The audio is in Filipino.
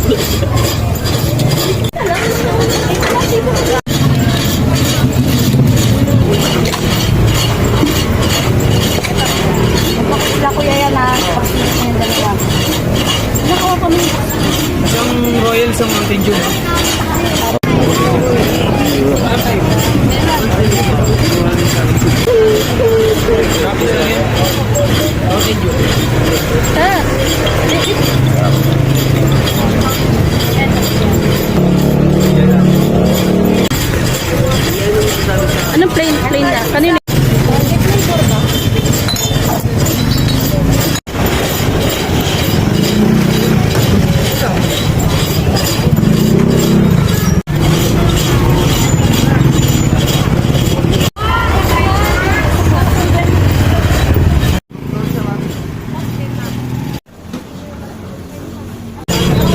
Sila kuya yan na kapatid yung dalawa. Nakuha kami. Isang Royal sa Mountain Dew. Ah,